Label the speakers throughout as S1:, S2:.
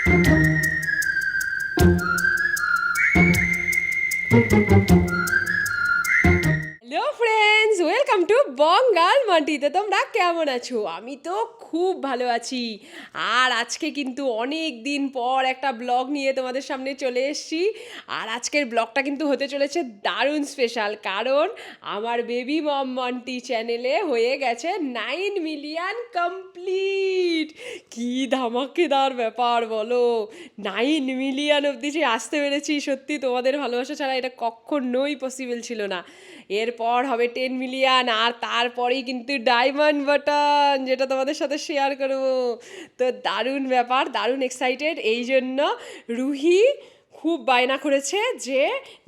S1: Hello friends, welcome to বঙ্গাল মাটিতে। তোমরা কেমন আছো? আমি তো খুব ভালো আছি। আর আজকে কিন্তু অনেক দিন পর একটা ব্লগ নিয়ে তোমাদের সামনে চলে এসেছি। আর আজকের ব্লগটা কিন্তু হতে চলেছে দারুণ স্পেশাল, কারণ আমার বেবি মম মন্টি চ্যানেলে হয়ে গেছে 9 মিলিয়ন কমপ্লিট। কি ধামাকেদার ব্যাপার বলো! 9 মিলিয়ন অবধি যে আসতে পেরেছি, সত্যি তোমাদের ভালোবাসা ছাড়া এটা কখনোই পসিবল ছিল না। এরপর হবে 10 মিলিয়ন, আর তারপরেই কিন্তু ডায়মন্ড বাটন, যেটা তোমাদের সাথে শেয়ার করবো। তো দারুণ ব্যাপার, দারুণ এক্সাইটেড। এই জন্য রুহি খুব বায়না করেছে যে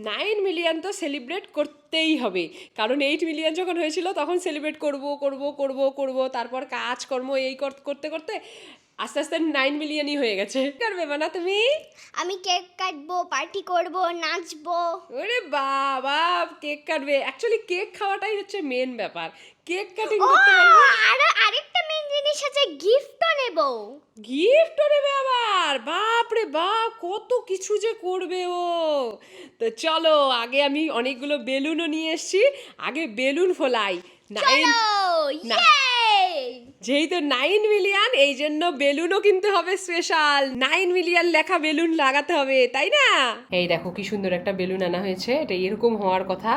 S1: 9 মিলিয়ন তো সেলিব্রেট করতেই হবে, কারণ 8 মিলিয়ন যখন হয়েছিল তখন সেলিব্রেট করব করব করব করব, তারপর কাজকর্ম এই করতে করতে আস্তে আস্তে 9 মিলিয়নই হয়ে গেছে। করবে মানা তুমি?
S2: আমি কেক কাটবো, পার্টি করব, নাচবো।
S1: ওরে বাবা, কেক কাটবে? অ্যাকচুয়ালি কেক খাওয়াটাই হচ্ছে মেন ব্যাপার। কেক কাটিং
S2: ও
S1: করতে পারবো,
S2: আর আরেকটা মেন জিনিস আছে, গিফটও নেব।
S1: গিফটও নেবে আবার। বাপ রে বাপ, কত কিছু যে করবে ও। তো চলো, আগে আমি অনেকগুলো বেলুনও নিয়ে এসেছি, আগে বেলুন ফোলাই।
S2: চলো,
S1: না।
S2: ইয়ে!
S1: যেহেতু 9 মিলিয়ন, এই জন্য বেলুনও কিনতে হবে স্পেশাল। 9 মিলিয়ন লেখা বেলুন লাগাতে হবে, তাই না? এই দেখো কি সুন্দর একটা বেলুন আনা হয়েছে, এটা এরকম হওয়ার কথা।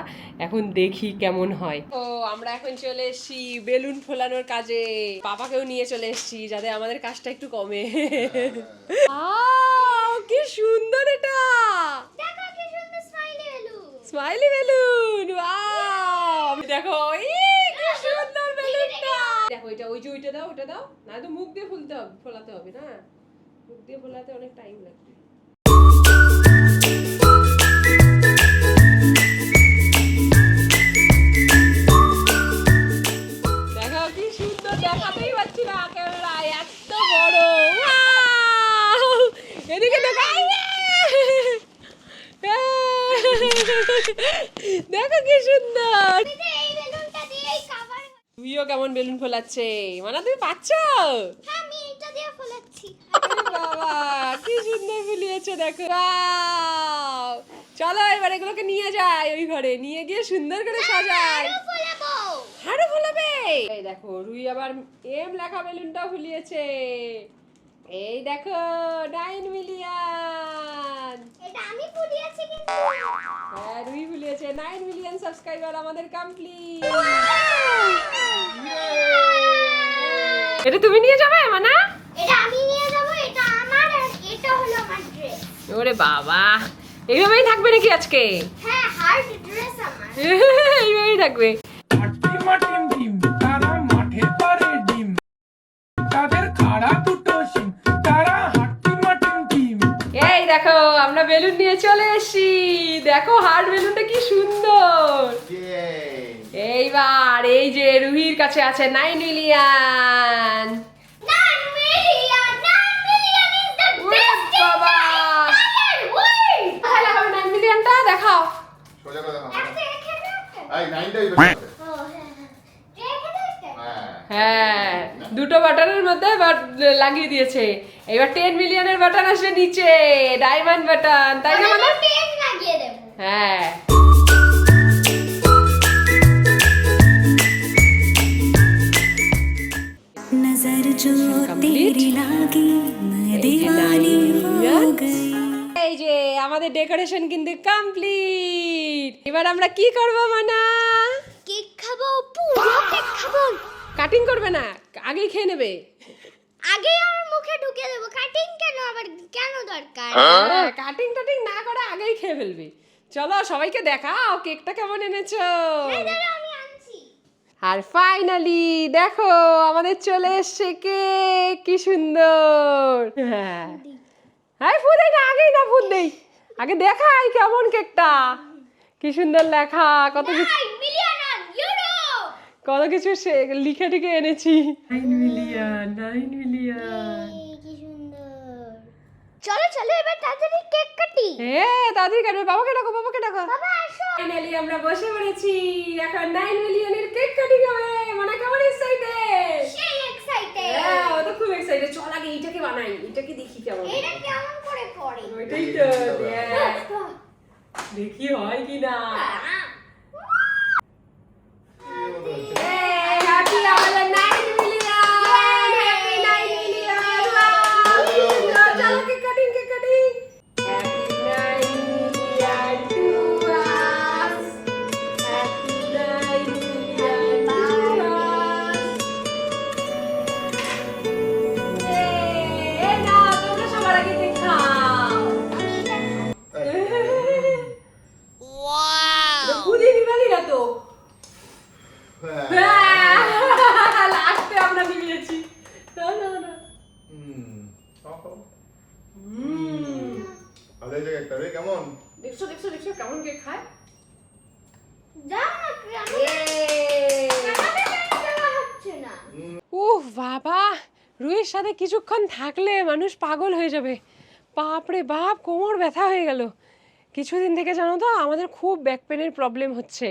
S1: এখন দেখি কেমন হয়। ও আমরা এখন চলে এসেছি বেলুন ফোলানোর কাজে। পাপাকেও নিয়ে চলে এসেছি যাতে আমাদের কাজটা একটু কমে। কি সুন্দর এটা!
S2: দেখো কি সুন্দর smiley balloon.
S1: Smiley balloon, wow! দেখো, কি সুন্দর বেলুনটা। দেখো এটা, ওই যে ওইটা দাও, ওটা দাও। না তো মুখ দিয়ে ফোলাতে হবে না, মুখ দিয়ে ফোলাতে অনেক টাইম লাগবে। দেখো কি সুন্দর, দেখাতেই পাচ্ছি না ক্যামেরায়, এত বড়। ওয়াও! এদিকে দেখো, দেখো কি সুন্দর।
S2: এই বেলুনটা দিয়েই কভার।
S1: তুইও কেমন বেলুন ফোলাচ্ছে, মানে তুমি পাচ্ছ?
S2: হ্যাঁ, আমি এটা দিয়ে ফোলাচ্ছি।
S1: বাবা কি সুন্দর ফুলিয়েছে, দেখো। Wow! চলো এবার এগুলোকে নিয়ে যাই ওই ঘরে, নিয়ে গিয়ে সুন্দর করে সাজাই।
S2: আরো ফোলাবো।
S1: আরো ফোলাবে? এই দেখো রুই আবার এম লেখা বেলুনটাও ফুলিয়েছে। এই দেখো 9 মিলিয়ন।
S2: এটা আমি ফুলিয়েছি কিন্তু।
S1: হ্যাঁ রুই ফুলিয়েছে। 9 মিলিয়ন সাবস্ক্রাইবার আমাদের কমপ্লিট। এটা তুমি নিয়ে যাবে মানা?
S2: এটা আমি নিয়ে যাব, এটা আমার, আর এটা হলো আমার ড্রেস।
S1: ওরে বাবা, এইভাবেই থাকবে নাকি আজকে?
S2: হ্যাঁ, হার্ড ড্রেস আমার।
S1: এইভাবেই থাকবে।
S3: মাটিম ডিম তারা মাঠে পারে ডিম, তাদের খাড়া দুটো শিম, তারা হাট্টি মাটিম ডিম।
S1: এই দেখো আমরা বেলুন নিয়ে চলে এসেছি। দেখো হার্ড বেলুনটা কি সুন্দর। এইবার এই যে রুহির কাছে আছে 9 million.
S2: 9 million, 9 million is the best thing
S1: বাবা,
S2: in the world.
S1: তাহলে হবে 9 মিলিয়নটা দেখাও।
S4: সোজা করে দেখাও।
S2: একটা রেখে দাও একটা।
S4: এই 9টাই বেশি হবে।
S2: ও হ্যাঁ হ্যাঁ, রেখে দাও একটা।
S1: হ্যাঁ, দুটো বাটনের মধ্যে লাগিয়ে দিয়েছে। এবার 10 মিলিয়নের বাটন আসবে নিচে, ডায়মন্ড বাটন, তাই না মানে?
S2: ওটা 10 লাগিয়ে দেব।
S1: হ্যাঁ।
S5: नजर जो तेरी लागी मैं दीवानी हो गई।
S1: এই যে আমাদের ডেকোরেশন কিন্তু কমপ্লিট। এবার আমরা কি করব মানা?
S2: কেক খাবো, পুরো কেক খাবো।
S1: কাটিং করবে না, আগেই খেয়ে নেবে।
S2: আগে আমার মুখে ঢুকিয়ে দেব। কাটিং কেন, আবার কেন দরকার?
S1: কাটিং টাটিং না করে আগেই খেয়ে ফেলবি। চলো সবাইকে দেখাও কেকটা কেমন এনেছো।
S2: এই দাঁড়া, আমি আনছি।
S1: আর ফাইনালি দেখো আমাদের চলে এসছে কেক, কি সুন্দর। হ্যাঁ হ্যাঁ, ফুদ দেই না, আগেই না ফুদ দেই, আগে দেখাই কেমন কেকটা। কি সুন্দর লেখা, কত কিছু
S2: 9 million ইউরো।
S1: কত কিছু লিখে টিকে এনেছি। 9 মিলিয়ন, 9 মিলিয়ন।
S2: কি সুন্দর। চলো চলো, এবার তাড়াতাড়ি কেক কাটি।
S1: হ্যাঁ তাড়াতাড়ি কাটবে, বাবাকে ডাকো, বাবাকে ডাকো।
S2: বাবা আসো।
S1: ফাইনালি আমরা বসে পড়েছি, এখন 9 মিলিয়নের কেক কাটিং হবে। মানে কেমন এক্সাইটেড?
S2: সেই এক্সাইটেড।
S1: হ্যাঁ ও তো খুব এক্সাইটেড। চল আগে এইটাকে বানাই, এটাকে দেখি কেমন।
S2: এটা কেমন করে করে?
S1: ওইটাই তো দেখ, দেখি হয় কি না। হ্যাপি আমাদের 9 মিলিয়ন, হ্যাপি 9 মিলিয়ন। চলো cake cutting, cake cutting. Happy 9 million to us, happy 9 million to us. এ না তোমরা সবার আগে কেক খাও। খুদি নিবালি না তো।
S4: হ্যাঁ।
S1: লাস্টে আমরা নিয়েছি। না না না।
S4: ভালো হয়েছে কেকটা রে, কেমন?
S1: দেখছো দেখছো দেখছো কেমন কেক খায়।
S2: দাও না কেমন হচ্ছে না।
S1: উফ বাবা, রুহির সাথে কিছুক্ষণ থাকলে মানুষ পাগল হয়ে যাবে। বাপরে বাপ, কোমর ব্যথা হয়ে গেল। কিছুদিন থেকে জানো তো আমাদের খুব ব্যাক পেনের প্রবলেম হচ্ছে।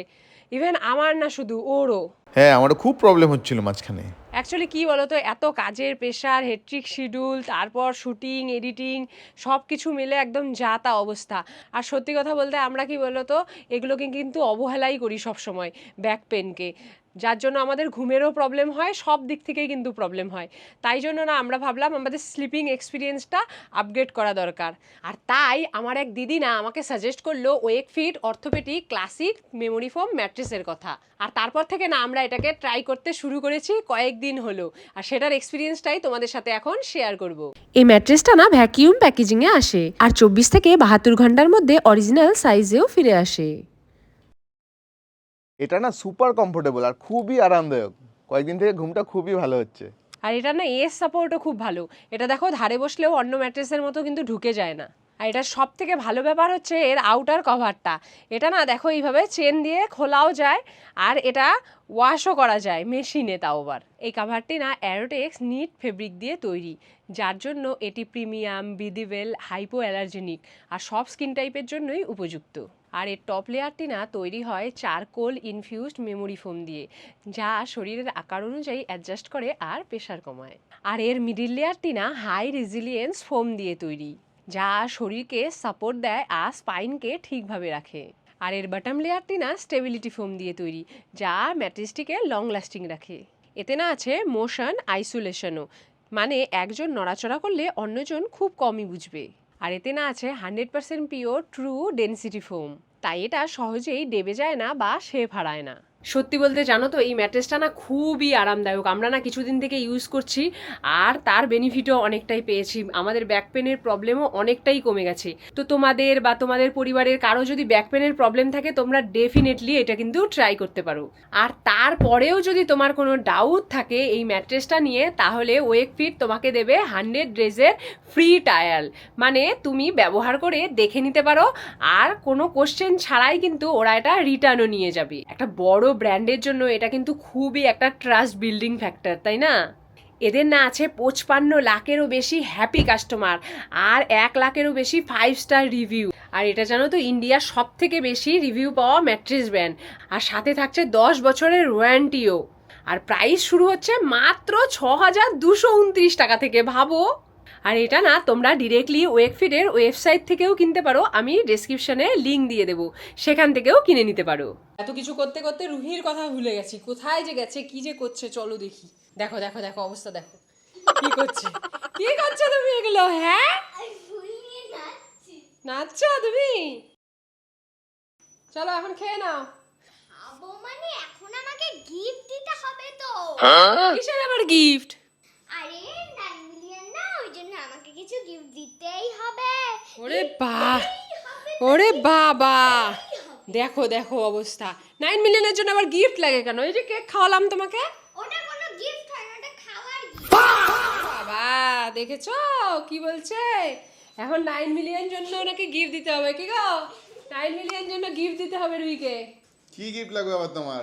S1: ইভেন আমার না, শুধু ওরও।
S6: হ্যাঁ, আমারও খুব প্রবলেম হচ্ছিল মাঝখানে।
S1: অ্যাকচুয়ালি কী বলো তো, এত কাজের প্রেশার, হেট্রিক শিডিউল, তারপর শুটিং, এডিটিং, সব কিছু মিলে একদম যা তা অবস্থা। আর সত্যি কথা বলতে আমরা কি বলো তো, এগুলোকে কিন্তু অবহেলাই করি সব সময়, ব্যাক পেনকে, যার জন্য আমাদের ঘুমেরও প্রবলেম হয়, সব দিক থেকেই কিন্তু প্রবলেম হয়। তাই জন্য না আমরা ভাবলাম আমাদের স্লিপিং এক্সপিরিয়েন্সটা আপগ্রেড করা দরকার। আর তাই আমার এক দিদি না আমাকে সাজেস্ট করলো ওয়েকফিট অর্থোপেডিক ক্লাসিক মেমোরি ফোম ম্যাট্রেসের কথা। আর তারপর থেকে না আমরা এটাকে ট্রাই করতে শুরু করেছি কয়েকদিন হলো, আর সেটার এক্সপিরিয়েন্সটাই তোমাদের সাথে এখন শেয়ার করব। এই ম্যাট্রেসটা না ভ্যাকিউম প্যাকেজিংয়ে আসে, আর 24 থেকে 72 ঘন্টার মধ্যে অরিজিনাল সাইজেও ফিরে আসে।
S6: এটা না সুপার কমফোর্টেবল আর খুবই আরামদায়ক। কয়েকদিন থেকে ঘুমটা খুবই ভালো হচ্ছে।
S1: আর এটা না এস সাপোর্টও খুব ভালো। এটা দেখো ধারে বসলেও অন্য ম্যাট্রেসের মতো কিন্তু ঢুকে যায় না। আর এটার সব থেকে ভালো ব্যাপার হচ্ছে এর আউটার কভারটা। এটা না দেখো এইভাবে চেন দিয়ে খোলাও যায়, আর এটা ওয়াশও করা যায় মেশিনে, তাও আবার। এই কভারটি না অ্যারোটেক্স নিট ফেব্রিক দিয়ে তৈরি, যার জন্য এটি প্রিমিয়াম, ব্রিদেবল, হাইপো অ্যালার্জেনিক আর সব স্কিন টাইপের জন্যই উপযুক্ত। আর এর টপ লেয়ারটি না তৈরি হয় চারকোল ইনফিউজড মেমোরি ফোম দিয়ে, যা শরীরের আকার অনুযায়ী অ্যাডজাস্ট করে আর প্রেশার কমায়। আর এর মিডিল লেয়ারটি না হাই রেজিলিয়েন্স ফোম দিয়ে তৈরি, যা শরীরকে সাপোর্ট দেয় আর স্পাইনকে ঠিকভাবে রাখে। আর এর বটম লেয়ারটি না স্টেবিলিটি ফোম দিয়ে তৈরি, যা ম্যাট্রেসটিকে লং লাস্টিং রাখে। এতে না আছে মোশন আইসোলেশনও, মানে একজন নড়াচড়া করলে অন্যজন খুব কমই বুঝবে। আর এতে না আছে 100% পিওর ট্রু ডেনসিটি ফোম, তাই এটা সহজেই দেবে যায় না বা শেপ হারায় না। সত্যি বলতে জানো তো এই ম্যাট্রেসটা না খুবই আরামদায়ক। আমরা না কিছুদিন থেকে ইউজ করছি, আর তার বেনিফিটও অনেকটাই পেয়েছি। আমাদের ব্যাক পেনের প্রবলেমও অনেকটাই কমে গেছে। তো তোমাদের বা তোমাদের পরিবারের কারো যদি ব্যাক পেনের প্রবলেম থাকে, তোমরা ডেফিনেটলি এটা কিন্তু ট্রাই করতে পারো। আর তারপরেও যদি তোমার কোনো ডাউট থাকে এই ম্যাট্রেসটা নিয়ে, তাহলে ওয়েকফিট তোমাকে দেবে 100 ডেজের ফ্রি ট্রায়াল, মানে তুমি ব্যবহার করে দেখে নিতে পারো, আর কোনো কোশ্চেন ছাড়াই কিন্তু ওরা এটা রিটার্নও নিয়ে যাবে। একটা বড় ব্র্যান্ডের জন্য এটা কিন্তু খুবই একটা ট্রাস্ট বিল্ডিং ফ্যাক্টর, তাই না? এদের না আছে 55 লাখেরও বেশি হ্যাপি কাস্টমার, আর 1 লাখেরও বেশি 5 স্টার রিভিউ। আর এটা জানো তো ইন্ডিয়ার সব থেকে বেশি রিভিউ পাওয়া ম্যাট্রেস ব্র্যান্ড, আর সাথে থাকছে 10 বছরের ওয়ারেন্টিও। আর প্রাইস শুরু হচ্ছে মাত্র 6229 টাকা থেকে, ভাবো। আর এটা না তোমরা ডিরেক্টলি ওয়েকফিটের ওয়েবসাইট থেকেও কিনতে পারো, আমি ডেসক্রিপশনে লিঙ্ক দিয়ে দেবো, সেখান থেকেও কিনে নিতে পারো। এত কিছু করতে করতে রুহির কথা ভুলে গেছি, কোথায় যে গেছে, কি যে করছে, চলো দেখি। দেখো দেখো দেখো অবস্থা দেখো, কি করছে, কি করছো তুমি এগুলো? হ্যাঁ নাচছো তুমি? চলো এখন খেয়ে নাও।
S2: খাবো মানে এখন আমাকে গিফট দিতে হবে তো।
S1: কিসের আবার গিফট?
S2: আরে 9 মিলিয়ন না, ওই জন্য আমাকে কিছু গিফট দিতেই হবে।
S1: ওরে ওরে বাবা, দেখো দেখো অবস্থা। 9 মিলিয়নের জন্য আবার গিফট লাগে কেন? এই যে কেক খাওয়ালাম তোমাকে।
S2: ওটা কোনো গিফট হয় না, ওটা খাওয়ার
S1: বাবা দেখেছো কি বলছে? এখন 9 মিলিয়ন জন্য ওনাকে গিফট দিতে হবে। কি গো, 9 মিলিয়ন জন্য গিফট দিতে হবে রুহিকে।
S4: কি গিফট লাগবে আবার তোমার?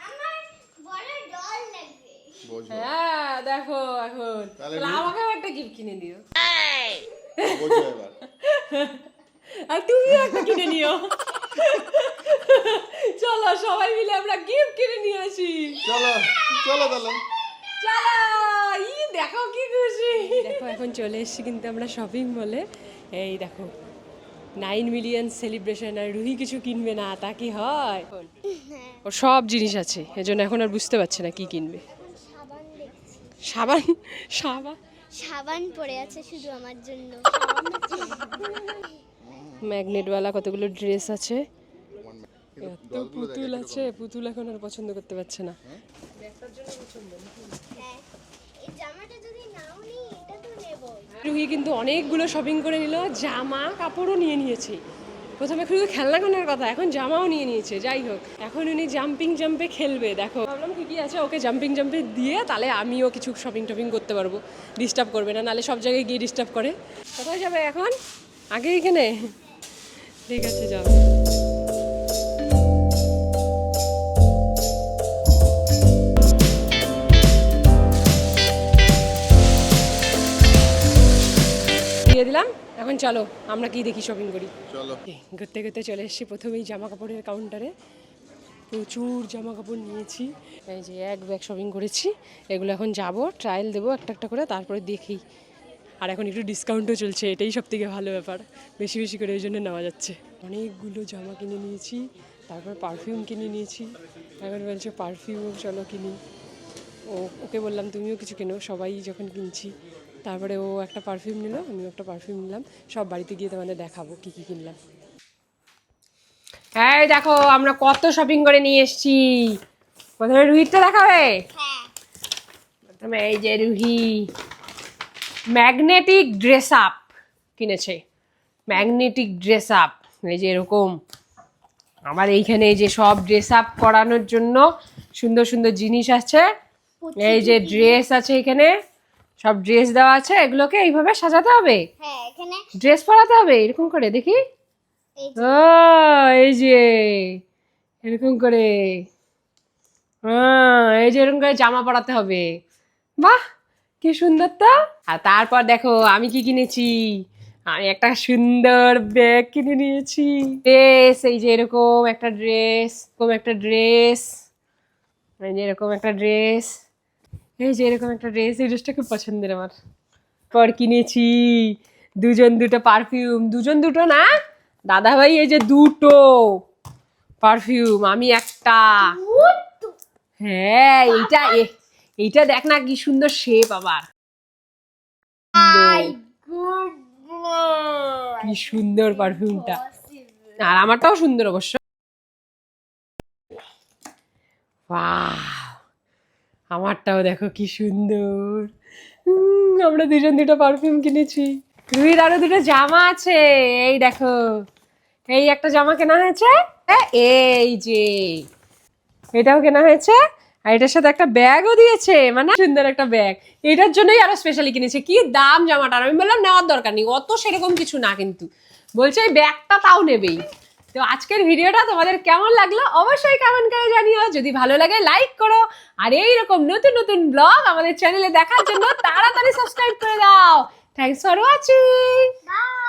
S2: আমার বড় ডল লাগবে।
S4: বোঝো
S1: হ্যাঁ দেখো এখন
S4: তাহলে
S1: তাহলে আমাকেও একটা গিফট কিনে দিও।
S4: বোঝো এবার।
S1: আর তুমিও একটা কিনে নিও। চলো সবাই মিলে আমরা গিফট কিনে নিয়ে আসি।
S4: চলো চলো তাহলে।
S1: চলো দেখো কি খুশি, দেখো এখন চলে এসেছি কিন্তু আমরা শপিং মলে। এই দেখো 9 মিলিয়ন সেলিব্রেশন, আর রুহি কিছু কিনবে না তা কি হয়? ও সব জিনিস আছে, এজন্য এখন আর বুঝতে পারছে না কি কিনবে।
S2: সাবান দেখছি,
S1: সাবান সাবান
S2: সাবান পড়ে আছে শুধু আমার জন্য।
S1: ম্যাগনেটওয়ালা কতগুলো ড্রেস আছে, এত পুতুল আছে, পুতুল এখন আর পছন্দ করতে পারছে না।
S2: হ্যাঁ, এই জামাটা যদি নাও নি এটা তো নেবই।
S1: রুহি কিন্তু অনেকগুলো শপিং করে নিল, জামা কাপড়ও নিয়ে নিয়েছে। প্রথমে শুধু খেলনা কেনার কথা, এখন জামাও নিয়ে নিয়েছে। যাই হোক, এখন উনি জাম্পিং জাম্পে খেলবে। দেখো ভাবলাম ঠিকই আছে, ওকে জাম্পিং জাম্পে দিয়ে তাহলে আমিও কিছু শপিং টপিং করতে পারবো, ডিস্টার্ব করবে না, নাহলে সব জায়গায় গিয়ে ডিস্টার্ব করে। কোথায় যাবে এখন? আগে এখানে, ঠিক আছে যাও। দিয়ে দিলাম, এখন চলো আমরা কি দেখি শপিং করি।
S4: চলো।
S1: ঘুরতে ঘুরতে চলে এসেছি প্রথমেই জামা কাপড়ের কাউন্টারে। প্রচুর জামা কাপড় নিয়েছি, এই যে এক ব্যাগ শপিং করেছি। এগুলো এখন যাব, ট্রায়াল দেবো একটা একটা করে, তারপরে দেখি। আর এখন একটু ডিসকাউন্টও চলছে, এটাই সব থেকে ভালো ব্যাপার, বেশি বেশি করে ওই জন্য নেওয়া যাচ্ছে। অনেকগুলো জামা কিনে নিয়েছি, তারপর পারফিউম কিনে নিয়েছি। এখন বলছে পারফিউম চলো কিনি। ওকে বললাম তুমিও কিছু কেনো, সবাই যখন কিনছি। তারপরে ও একটা পারফিউম নিল, আমিও একটা পারফিউম নিলাম। সব বাড়িতে গিয়ে তোমাদের দেখাবো কী কী কিনলাম। এই দেখো আমরা কত শপিং করে নিয়ে এসেছি। প্রথমে রুহিটা দেখাবে।
S2: হ্যাঁ,
S1: প্রথমে এই যে রুহি ম্যাগনেটিক ড্রেস আপ কিনেছে। ম্যাগনেটিক ড্রেস আপ, এই যে এরকম আমার এইখানে এই যে সব ড্রেস আপ করানোর জন্য সুন্দর সুন্দর জিনিস আছে। এই যে ড্রেস আছে এখানে, সব ড্রেস দেওয়া আছে, এগুলোকে এইভাবে সাজাতে হবে,
S2: হ্যাঁ এখানে
S1: ড্রেস পরাতে হবে এরকম করে। দেখি,
S2: এই
S1: ও এই যে এরকম করে, এই যে এরকম করে জামা পরাতে হবে। বাহ কি সুন্দর তো। আর তারপর দেখো আমি কি কিনেছি, আমি একটা সুন্দর ব্যাগ কিনে নিয়েছি। ড্রেস, এই যে এরকম একটা ড্রেস, এরকম একটা ড্রেস, এই যে এরকম একটা ড্রেস, এই যে এরকম একটা ড্রেস। এই ড্রেসটা খুব পছন্দের আমার। পর কিনেছি দুজন দুটো পারফিউম, দুজন দুটো না দাদা ভাই, এই যে দুটো পারফিউম, আমি একটা। হ্যাঁ এইটা দেখ না কি সুন্দর শেপ, আবার কি সুন্দর পারফিউমটা। আর আমারটাও সুন্দর অবশ্য। বাহ, আমারটাও দেখো কি সুন্দর। আমরা দুজন দুটো পারফিউম কিনেছি। রুহির আরো দুটো জামা আছে, এই দেখো এই একটা জামা কেনা হয়েছে, এই যে এটাও কেনা হয়েছে। আর এটার সাথে একটা ব্যাগও দিয়েছে, মানে সুন্দর একটা ব্যাগ। এটার জন্যই আরো স্পেশালি কিনেছে। কি দাম জামাটার, আমি বললাম নেওয়ার দরকার নেই, অত সেরকম কিছু না, কিন্তু বলছে এই ব্যাগটা তাও নেবেই। তো আজকের ভিডিওটা তোমাদের কেমন লাগলো অবশ্যই কমেন্ট করে জানিও। যদি ভালো লাগে লাইক করো, আর এইরকম নতুন নতুন ব্লগ আমাদের চ্যানেলে দেখার জন্য তাড়াতাড়ি সাবস্ক্রাইব করে দাও। Thanks for watching.
S2: বাই।